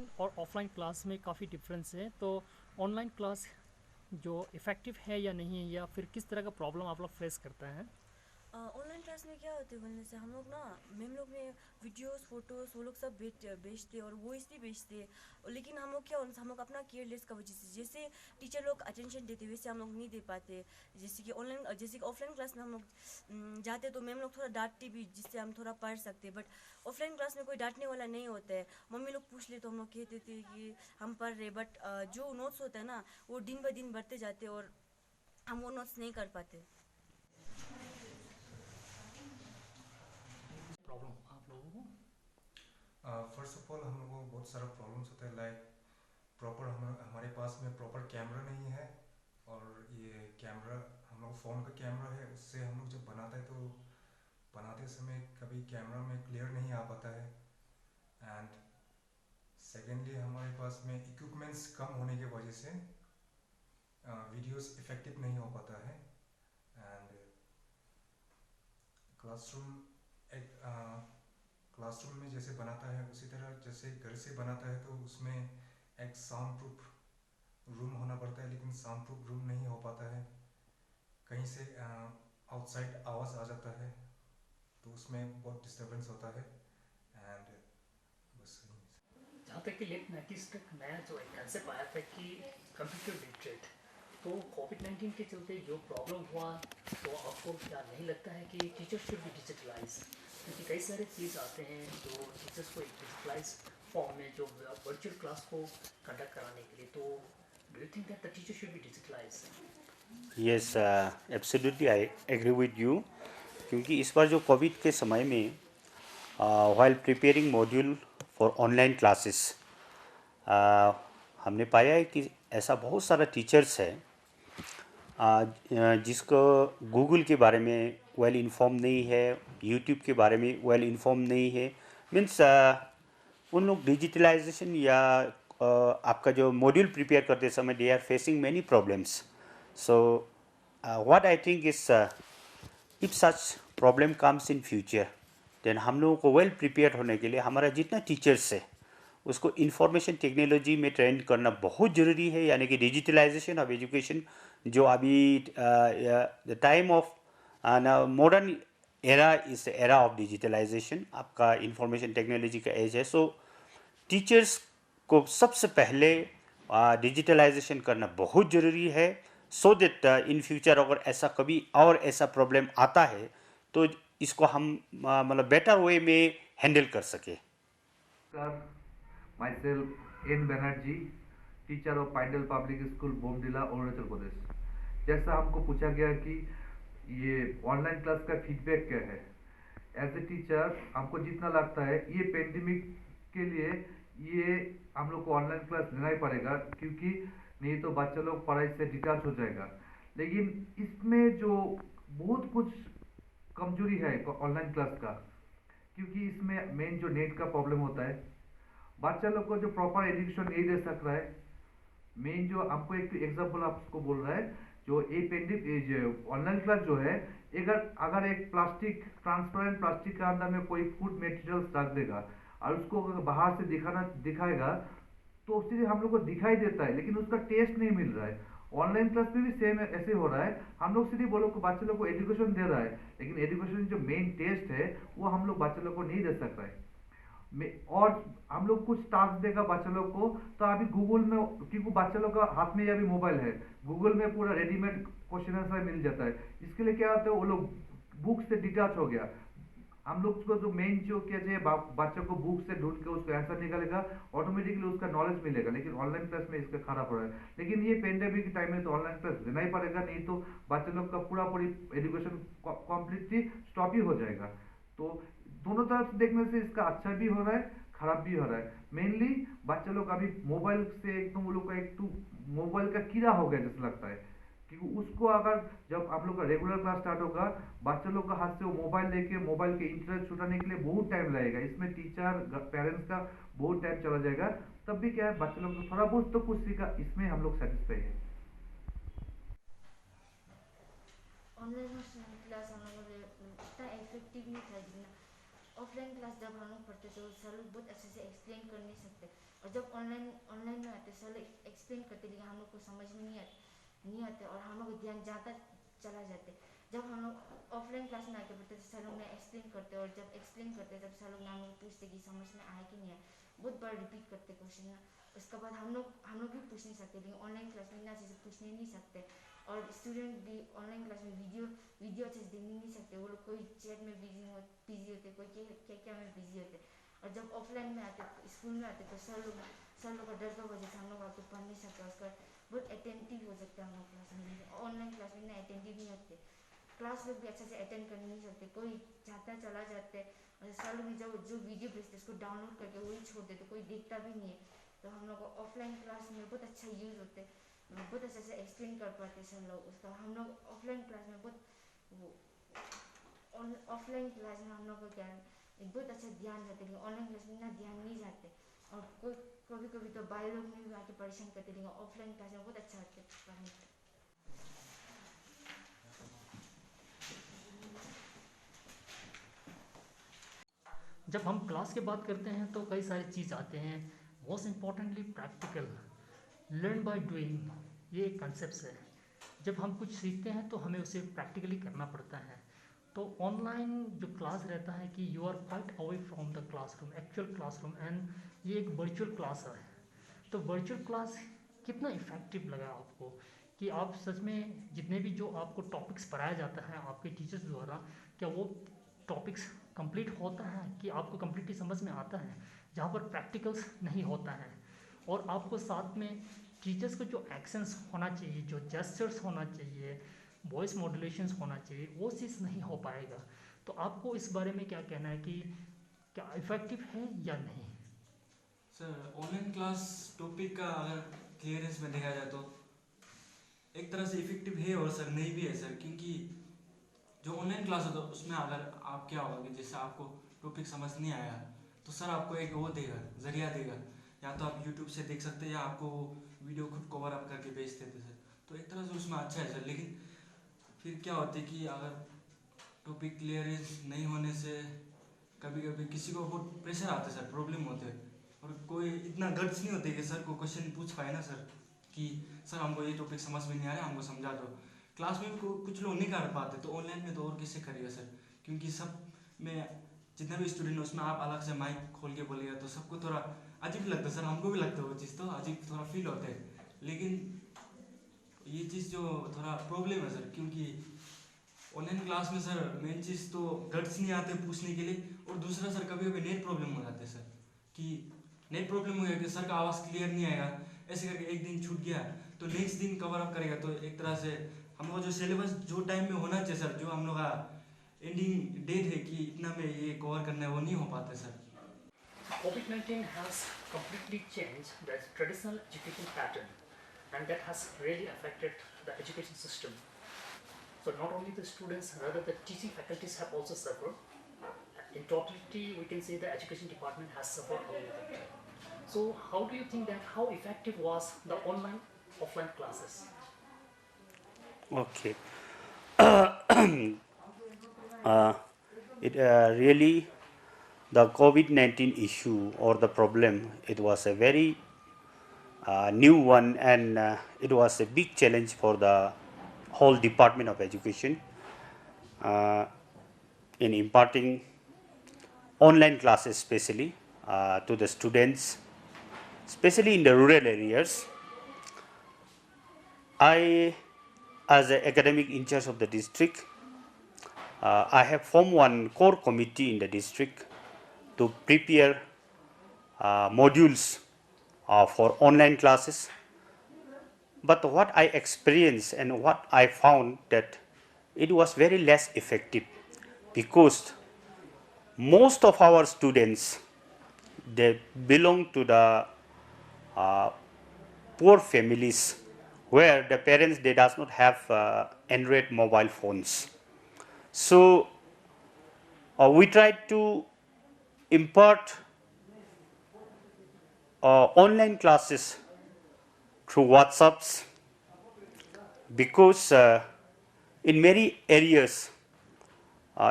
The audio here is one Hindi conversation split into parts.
ऑनलाइन और ऑफलाइन क्लास में काफ़ी डिफरेंस है। तो ऑनलाइन क्लास जो इफ़ेक्टिव है या नहीं है, या फिर किस तरह का प्रॉब्लम आप लोग फेस करते हैं? ऑनलाइन क्लास में क्या होते हैं बोलने से हम लोग ना मैम लोग ने वीडियोस फोटोज वो लोग सब बेचते और वो इसलिए बेचते हैं। लेकिन हम लोग क्या हम लोग अपना केयरलेस का वजह से जैसे टीचर लोग अटेंशन देते वैसे हम लोग नहीं दे पाते। जैसे कि ऑफलाइन क्लास में हम लोग जाते तो मैम लोग थोड़ा डांटते भी जिससे हम थोड़ा पढ़ सकते। बट ऑफलाइन क्लास में कोई डांटने वाला नहीं होता है। मम्मी लोग पूछ ले तो हम लोग कहते थे कि हम पढ़ रहे। बट जो नोट्स होता है ना वो दिन ब दिन बढ़ते जाते और हम वो नोट्स नहीं कर पाते। प्रॉब्लम आप लोगों को? फर्स्ट ऑफ ऑल हम लोगों को बहुत सारा प्रॉब्लम्स होता है, लाइक प्रॉपर हमारे पास में प्रॉपर कैमरा नहीं है। और ये कैमरा हम लोग फ़ोन का कैमरा है, उससे हम लोग जब बनाते हैं तो बनाते समय कभी कैमरा में क्लियर नहीं आ पाता है। एंड सेकेंडली हमारे पास में इक्विपमेंट्स कम होने की वजह से वीडियोस इफेक्टिव नहीं हो पाता है। एंड क्लासरूम एक क्लासरूम में जैसे बनाता है उसी तरह जैसे घर से बनाता है तो उसमें एक साउंड प्रूफ रूम होना पड़ता है, लेकिन साउंड प्रूफ रूम नहीं हो पाता है। कहीं से आउटसाइड आवाज़ आ जाता है तो उसमें बहुत डिस्टरबेंस होता है। एंड बस यही है। जहाँ तक कि लेट 90s तक नया जो एक कंसेप्ट आया था कि कंप्यूटर लिटरेट, तो कोविड-19 के चलते जो प्रॉब्लम हुआ, तो आपको क्या नहीं लगता है कि टीचर्स शुड बी डिजिटलाइज? क्योंकि कई सारे चीज़ आते हैं जो टीचर्स को एक डिजिटलाइज फॉर्म में जो वर्चुअल क्लास को कंडक्ट कराने के लिए, तो do you think that the teacher should be digitalise? Yes, absolutely I agree with you. क्योंकि इस बार जो कोविड के समय में while preparing module for online classes, हमने पाया है कि ऐसा बहुत सारा टीचर्स है जिसको गूगल के बारे में वेल इन्फॉर्म नहीं है, यूट्यूब के बारे में वेल इन्फॉर्म नहीं है। मीन्स उन लोग डिजिटलाइजेशन या आपका जो मॉड्यूल प्रिपेयर करते समय they are facing many problems. So what I think is, if such problem comes in future, then हम लोगों को वेल प्रिपेयर होने के लिए हमारा जितना टीचर्स है उसको इंफॉर्मेशन टेक्नोलॉजी में ट्रेंड करना बहुत ज़रूरी है, यानी कि डिजिटलाइजेशन ऑफ एजुकेशन जो अभी the time of modern era इस एरा ऑफ डिजिटलाइजेशन, आपका इंफॉर्मेशन टेक्नोलॉजी का एज है। सो टीचर्स को सबसे पहले डिजिटलाइजेशन करना बहुत ज़रूरी है, सो दैट इन फ्यूचर अगर ऐसा कभी और ऐसा प्रॉब्लम आता है तो इसको हम मतलब बेटर वे में हैंडल कर सके। myself N Banerjee, teacher of Paindal public school Bomdila Arunachal Pradesh. जैसा हमको पूछा गया कि ये ऑनलाइन क्लास का फीडबैक क्या है, एज ए टीचर हमको जितना लगता है ये पेंडेमिक के लिए ये हम लोग को ऑनलाइन क्लास लेना ही पड़ेगा, क्योंकि नहीं तो बच्चे लोग पढ़ाई से डिटैच हो जाएगा। लेकिन इसमें जो बहुत कुछ कमजोरी है ऑनलाइन क्लास का, क्योंकि इसमें मेन जो नेट का प्रॉब्लम होता है, बच्चा लोग को जो प्रॉपर एजुकेशन नहीं दे सक रहा है। मेन जो आपको एक एग्जांपल आपको बोल रहा है, जो ए पेंडिंग ऑनलाइन क्लास जो है, अगर अगर एक प्लास्टिक ट्रांसपेरेंट प्लास्टिक के अंदर में कोई फूड मटेरियल्स रख देगा और उसको अगर बाहर से दिखाएगा तो उससे हम लोग को दिखाई देता है लेकिन उसका टेस्ट नहीं मिल रहा है। ऑनलाइन क्लास में भी सेम ऐसे हो रहा है। हम लोग सिर्फ वो लोग को बच्चे लोग को एजुकेशन दे रहा है, लेकिन एजुकेशन जो मेन टेस्ट है वो हम लोग बच्चे लोग को नहीं दे सकता है। और हम लोग कुछ टास्क देगा बच्चे लोग को, तो अभी गूगल में, क्योंकि बच्चे लोग का हाथ में अभी मोबाइल है, गूगल में पूरा रेडीमेड क्वेश्चन आंसर मिल जाता है। इसके लिए क्या होता है, वो लोग बुक से डिटैच हो गया। हम लोग को जो मेन जो क्या चाहिए, बच्चों को बुक से ढूंढ के उसको आंसर निकालेगा, ऑटोमेटिकली उसका नॉलेज मिलेगा। लेकिन ऑनलाइन क्लास में इसका खराब हो रहा है। लेकिन ये पेंडेमिक के टाइम में तो ऑनलाइन क्लास देना ही पड़ेगा, नहीं तो बच्चे लोग का पूरा पूरी एजुकेशन कम्प्लीटली स्टॉप ही हो जाएगा। तो दोनों तरफ से देखने से इसका अच्छा भी हो रहा है, खराब भी हो रहा है। मेनली बच्चे लोग अभी मोबाइल से एकदम वो लोग का एक तो मोबाइल का कीड़ा हो गया जैसा लगता है, क्योंकि उसको अगर जब आप लोग का रेगुलर क्लास स्टार्ट होगा, बच्चे लोग का हाथ से वो मोबाइल लेके मोबाइल के इंटरनेट छुटाने के लिए बहुत टाइम लगेगा। इसमें टीचर पेरेंट्स का बहुत टाइम चला जाएगा। तब भी क्या है, बच्चे लोग को थोड़ा बहुत तो कुछ सीखा, इसमें हम लोग सेटिस्फाई है। ऑनलाइन क्लास हम लोगों ने इतना इफेक्टिव नहीं था जितना ऑफलाइन क्लास। जब हम लोग पढ़ते थे उस लोग बहुत अच्छे से एक्सप्लेन कर नहीं सकते। और जब ऑनलाइन ऑनलाइन में आते सर एक्सप्लेन करते लेकिन हम लोग को समझ में नहीं आते और हम लोग को ध्यान ज़्यादा चला जाते। जब हम लोग ऑफलाइन क्लास में आके पढ़ते सर लोग ने एक्सप्लेन करते और जब एक्सप्लेन करते तब सर लोग ने हम लोग पूछते कि समझ में आया कि नहीं आया, बहुत बार रिपीट करते क्वेश्चन ना। उसके बाद हम लोग भी पूछ नहीं सकते, लेकिन ऑनलाइन क्लास में इतना चीज़ें पूछ नहीं सकते और स्टूडेंट भी ऑनलाइन क्लास में वीडियो अच्छे से देख नहीं सकते। वो लोग कोई चैट में बिजी होते, कोई क्या में बिजी होते। और जब ऑफलाइन में आते स्कूल में आते तो सर लोग का डर का वजह से हम लोग आके पढ़ नहीं सकते। उसका बहुत अटेंटिव हो सकते हैं हम लोग क्लास में, लेकिन ऑनलाइन क्लास में इतना अटेंटिव नहीं होते। क्लास लोग भी अच्छे से अटेंड कर नहीं सकते, कोई चाहता चला जाते और सर लोग जो वीडियो भेजते उसको डाउनलोड करके वही छोड़ देते, कोई देखता भी नहीं है। तो हम लोग को ऑफलाइन क्लास में बहुत अच्छा यूज़ होते, बहुत अच्छे से एक्सप्लेन कर पाते सर लोग उसका। हम लोग ऑफलाइन क्लास में ऑफलाइन क्लास में हम लोग को क्या बहुत अच्छा ध्यान जाते, लेकिन ऑनलाइन क्लास में इतना ध्यान नहीं जाते। और कोई कभी कभी तो बाहर लोग में भी आके परेशान करते, लेकिन ऑफलाइन क्लास में बहुत अच्छा होते पढ़ने। जब हम क्लास की बात करते हैं तो कई सारी चीज़ आते हैं, most importantly practical, learn by doing, ये एक कंसेप्ट है। जब हम कुछ सीखते हैं तो हमें उसे प्रैक्टिकली करना पड़ता है। तो ऑनलाइन जो क्लास रहता है कि you are quite away from the classroom, actual classroom, and ये एक वर्चुअल क्लास है। तो वर्चुअल क्लास कितना इफ़ेक्टिव लगा आपको कि आप सच में जितने भी जो आपको टॉपिक्स पढ़ाया जाता है आपके टीचर्स द्वारा, क्या वो टॉपिक्स कंप्लीट होता है कि आपको कंप्लीटली समझ में आता है, जहाँ पर प्रैक्टिकल्स नहीं होता है। और आपको साथ में टीचर्स को जो एक्शंस होना चाहिए, जो जेस्चर्स होना चाहिए, वॉइस मॉड्यूलेशंस होना चाहिए, वो चीज़ नहीं हो पाएगा। तो आपको इस बारे में क्या कहना है कि क्या इफ़ेक्टिव है या नहीं? सर ऑनलाइन क्लास टॉपिक का अगर क्लियरेंस में देखा जाए तो एक तरह से इफेक्टिव है और सर नहीं भी है सर, क्योंकि जो ऑनलाइन क्लास होता है उसमें अगर आप क्या होगा कि जैसे आपको टॉपिक समझ नहीं आया तो सर आपको एक वो देगा, जरिया देगा, या तो आप यूट्यूब से देख सकते हैं या आपको वीडियो खुद कवर अप करके भेज देते सर। तो एक तरह से उसमें अच्छा है सर, लेकिन फिर क्या होता है कि अगर टॉपिक क्लियरेंस नहीं होने से कभी कभी किसी को बहुत प्रेशर आता है सर, प्रॉब्लम होते हैं और कोई इतना गट्स नहीं होते कि सर को क्वेश्चन पूछ पाए ना सर कि सर हमको ये टॉपिक समझ में नहीं आ रहा, हमको समझा दो। क्लास में भी कुछ लोग नहीं कर पाते तो ऑनलाइन में तो और कैसे करेगा सर, क्योंकि सब में जितना भी स्टूडेंट है उसमें आप अलग से माइक खोल के बोलेगा तो सबको थोड़ा अजीब लगता है सर, हमको भी लगता है वो चीज़, तो अजीब थोड़ा फील होता है। लेकिन ये चीज़ जो थोड़ा प्रॉब्लम है सर, क्योंकि ऑनलाइन क्लास में सर मेन चीज़ तो गट्स नहीं आते पूछने के लिए, और दूसरा सर कभी कभी नेट प्रॉब्लम हो जाते हैं सर, कि नेट प्रॉब्लम हो गया कि सर का आवाज़ क्लियर नहीं आएगा, ऐसे करके एक दिन छूट गया तो नेक्स्ट दिन कवर अप करेगा। तो एक तरह से हम लोग जो सिलेबस जो टाइम में होना चाहिए सर, जो हम लोग का एंडिंग डेट है कि इतना में ये कवर करना है, वो नहीं हो पाता sir. COVID-19 has completely changed the traditional education pattern, and that has really affected the education system. So not only the students, rather the teaching faculties have also suffered. In totality, we can say the education department has suffered all of it. So how do you think that how effective was the online offline classes? Okay. It really, the COVID-19 issue or the problem, it was a very new one, and it was a big challenge for the whole Department of Education in imparting online classes, especially to the students, especially in the rural areas. I, as an academic in charge of the district, I have formed one core committee in the district to prepare modules for online classes. But what I experienced and what I found that it was very less effective, because most of our students, they belong to the poor families where the parents, they does not have Android mobile phones. So we tried to impart online classes through WhatsApps, because in many areas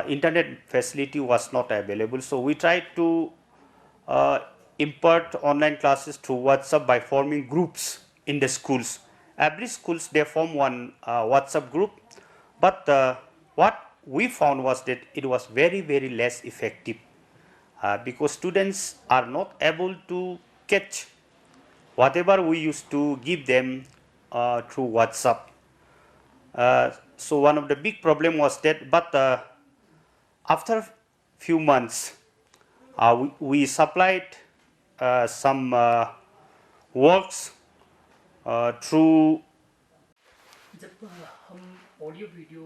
internet facility was not available. So we tried to impart online classes through WhatsApp by forming groups in the schools. Every schools they form one WhatsApp group, but what we found was that it was very less effective because students are not able to catch whatever we used to give them through WhatsApp. So one of the big problem was that, but after few months, we supplied some works through जब हम ऑडियो वीडियो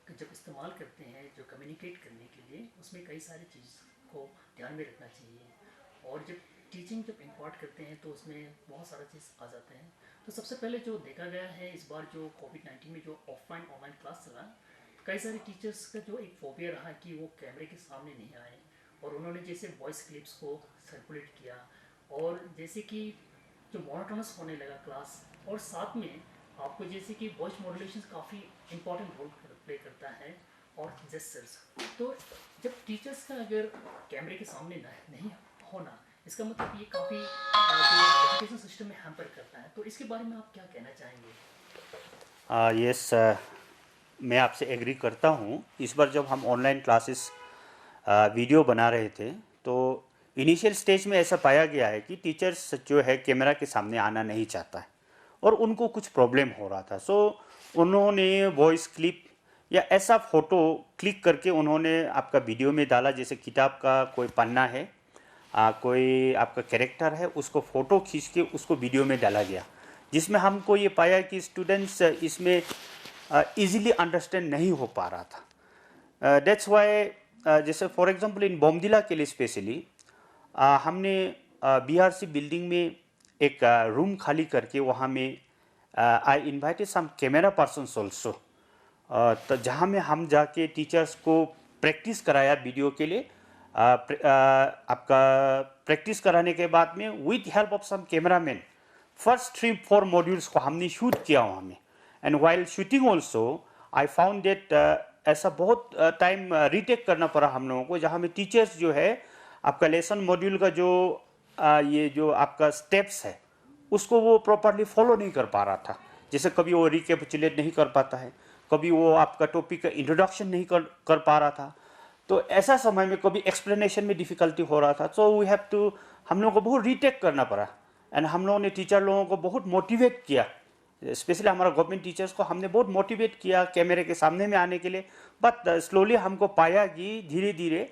का जब इस्तेमाल करते हैं जो कम्युनिकेट करने के लिए, उसमें कई सारी चीज़ को ध्यान में रखना चाहिए। और जब टीचिंग जब इम्पार्ट करते हैं तो उसमें बहुत सारा चीज़ आ जाते हैं। तो सबसे पहले जो देखा गया है इस बार जो कोविड-19 में जो ऑफलाइन ऑनलाइन क्लास चला, कई सारे टीचर्स का जो एक फोबिया रहा कि वो कैमरे के सामने नहीं आए, और उन्होंने जैसे वॉइस क्लिप्स को सर्कुलेट किया, और जैसे कि जो मोनोटोनस होने लगा क्लास, और साथ में आपको जैसे कि वॉइस मॉड्यूलेशन काफ़ी इंपॉर्टेंट रोल प्ले करता है, और जेस्चर्स। तो जब टीचर्स का अगर कैमरे के सामने नहीं होना, इसका मतलब ये काफ़ी जो एजुकेशन सिस्टम में हैम्पर करता है। तो इसके बारे में आप क्या कहना चाहेंगे? यस, मैं आपसे एग्री करता हूँ। इस बार जब हम ऑनलाइन क्लासेस वीडियो बना रहे थे तो इनिशियल स्टेज में ऐसा पाया गया है कि टीचर्स जो है कैमरा के सामने आना नहीं चाहता है और उनको कुछ प्रॉब्लम हो रहा था। सो उन्होंने वॉइस क्लिप या ऐसा फ़ोटो क्लिक करके उन्होंने आपका वीडियो में डाला, जैसे किताब का कोई पन्ना है, कोई आपका कैरेक्टर है, उसको फ़ोटो खींच के उसको वीडियो में डाला गया, जिसमें हमको ये पाया कि स्टूडेंट्स इसमें इजीली अंडरस्टैंड नहीं हो पा रहा था। दैट्स वाई जैसे फॉर एग्जांपल इन बोमडिला के लिए स्पेशली हमने बीआरसी बिल्डिंग में एक रूम खाली करके वहाँ में I invited some camera persons also, तो जहाँ में हम जाके टीचर्स को प्रैक्टिस कराया वीडियो के लिए। आपका प्रैक्टिस कराने के बाद में with help of some cameraman first 3-4 modules को हमने शूट किया वहाँ में। And while shooting also I found that ऐसा बहुत टाइम रीटेक करना पड़ा हम लोगों को, जहाँ में टीचर्स जो है आपका लेसन मॉड्यूल का जो ये जो आपका स्टेप्स है उसको वो प्रॉपरली फॉलो नहीं कर पा रहा था। जैसे कभी वो रिकैपिचुलेट नहीं कर पाता है, कभी वो आपका टॉपिक का इंट्रोडक्शन नहीं कर पा रहा था। तो ऐसा समय में कभी एक्सप्लेनेशन में डिफ़िकल्टी हो रहा था। सो वी हैव टू, हम लोगों को बहुत रीटेक करना पड़ा। एंड हम लोगों ने टीचर लोगों को बहुत मोटिवेट किया, स्पेशली हमारा गवर्नमेंट टीचर्स को हमने बहुत मोटिवेट किया कैमरे के सामने में आने के लिए। बट स्लोली हमको पाया कि धीरे धीरे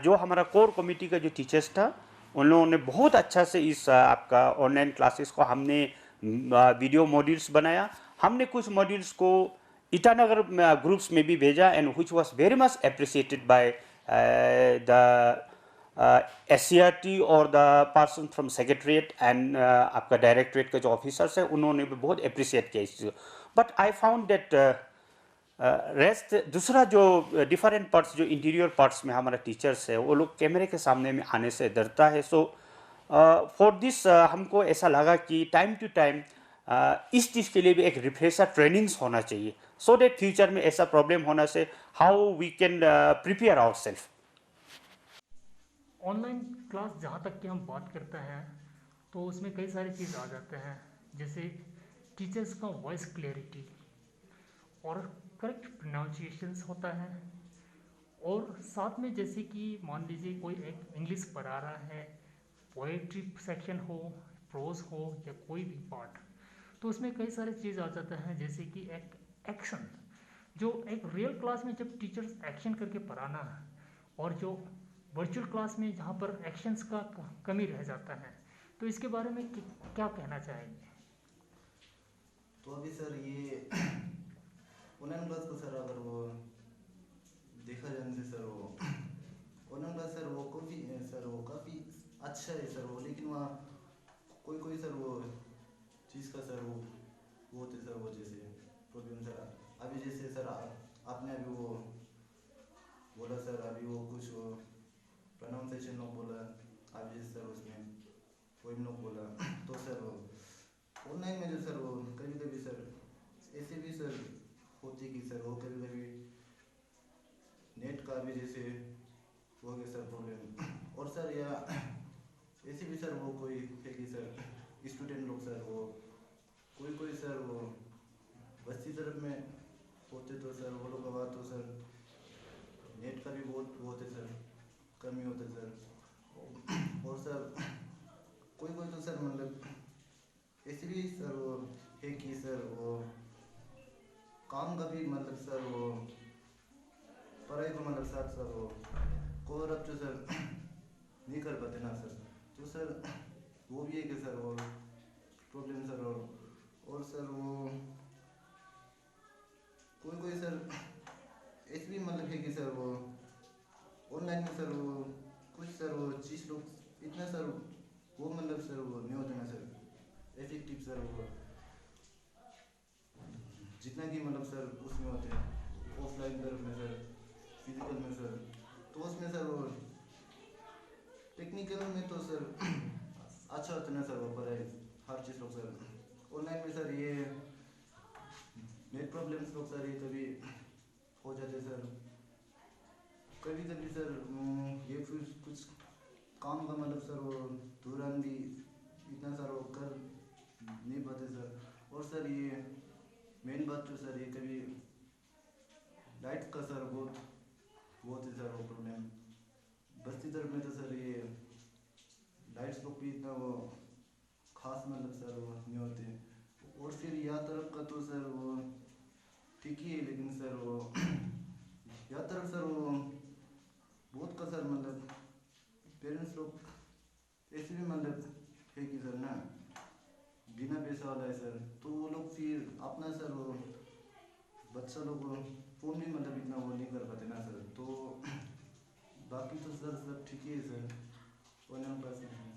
जो हमारा कोर कमेटी का जो टीचर्स था उन लोगों ने बहुत अच्छा से इस आपका ऑनलाइन क्लासेस को हमने वीडियो मॉड्यूल्स बनाया। हमने कुछ मॉड्यूल्स को ईटानगर ग्रुप्स में भी भेजा and which was very much appreciated by the SCRT और the person from secretariat and आपका डायरेक्टरेट के जो ऑफिसर्स हैं उन्होंने भी बहुत अप्रिशिएट किया इस चीज़ को। But I found that rest दूसरा जो डिफरेंट पार्ट्स जो इंटीरियर पार्ट्स में हमारा टीचर्स है वो लोग कैमरे के सामने में आने से डरता है। सो फॉर दिस हमको ऐसा लगा कि टाइम टू टाइम इस चीज़ के लिए भी एक रिफ्रेशर ट्रेनिंग्स होना चाहिए, सो दैट फ्यूचर में ऐसा प्रॉब्लम होने से how we can prepare ourself. Online class जहाँ तक कि हम बात करते हैं तो उसमें कई सारी चीज़ आ जाते हैं, जैसे टीचर्स का वॉइस क्लैरिटी और करेक्ट प्रोनाउंसिएशंस होता है, और साथ में जैसे कि मान लीजिए कोई एक इंग्लिश पढ़ा रहा है, पोएट्री सेक्शन हो, प्रोज हो या कोई भी पार्ट, तो उसमें कई सारे चीज़ आ जाते हैं, जैसे कि एक एक्शन जो एक रियल क्लास में जब टीचर्स एक्शन करके पढ़ाना है, और जो वर्चुअल क्लास में जहाँ पर एक्शंस का कमी रह जाता है, तो इसके बारे में क्या कहना चाहेंगे? तो अभी सर ये ऑनलाइन क्लास को सर अगर वो देखा जाने से सर वो ऑनलाइन क्लास सर वो काफ़ी अच्छा है सर वो, लेकिन वहाँ कोई सर वो चीज़ का सर वो होते सर वो जैसे प्रॉब्लम सर अभी जैसे सर आपने अभी वो बोला सर अभी वो कुछ प्रोनाउंसिएशन लोग बोला अभी जैसे सर उसमें पोइम लोग बोला, तो सर ऑनलाइन में जो सर वो कभी कभी सर ऐसे भी सर होती कि सर वो कभी कभी नेट का भी जैसे हो गया सर प्रॉब्लम, और सर या ऐसे भी सर सर वो कोई सर वो बस्ती तरफ में होते तो सर वो लोग का तो सर नेट का भी बहुत होते सर कमी होते सर। और सर कोई तो सर मतलब ऐसे भी सर वो है कि सर वो काम का भी मतलब सर वो पढ़ाई को मतलब साथ सर वो कवर अप जो सर नहीं कर पाते ना सर, तो सर वो भी है कि सर वो प्रॉब्लम सर। और सर वो कोई सर ऐसे भी मतलब है कि सर वो ऑनलाइन में सर वो कुछ सर वो चीज़ लोग इतना सर वो मतलब सर वो नहीं होते ना सर इफेक्टिव सर वो जितना कि मतलब सर उसमें होते हैं ऑफलाइन तरफ में सर फिजिकल में सर, तो उसमें सर वो टेक्निकल में तो सर अच्छा होता ना सर वो पढ़ाई हर चीज़ लोग सर। ऑनलाइन में सर ये नेट प्रॉब्लम्स लोग सर ये कभी हो जाते सर, कभी सर ये फिर कुछ काम का मतलब सर वो दौरान भी इतना सर वो कर नहीं पाते सर। और सर ये मेन बात तो सर ये कभी लाइट का सर बहुत है सर वो प्रॉब्लम बस्ती तरफ में तो सर ये लाइट्स लोग भी इतना वो खास मतलब सर वो नहीं होते। और फिर यहाँ तरफ का तो सर वो ठीक ही है, लेकिन सर वो यहाँ तरफ सर वो बहुत का सर मतलब पेरेंट्स लोग ऐसे भी मतलब है कि सर ना बिना पैसा वाला है सर, तो वो लोग फिर अपना सर वो बच्चा लोग फ़ोन भी मतलब इतना वो नहीं कर पाते ना सर, तो बाकी तो सर सब ठीक ही है सर ऑनलाइन क्लास में।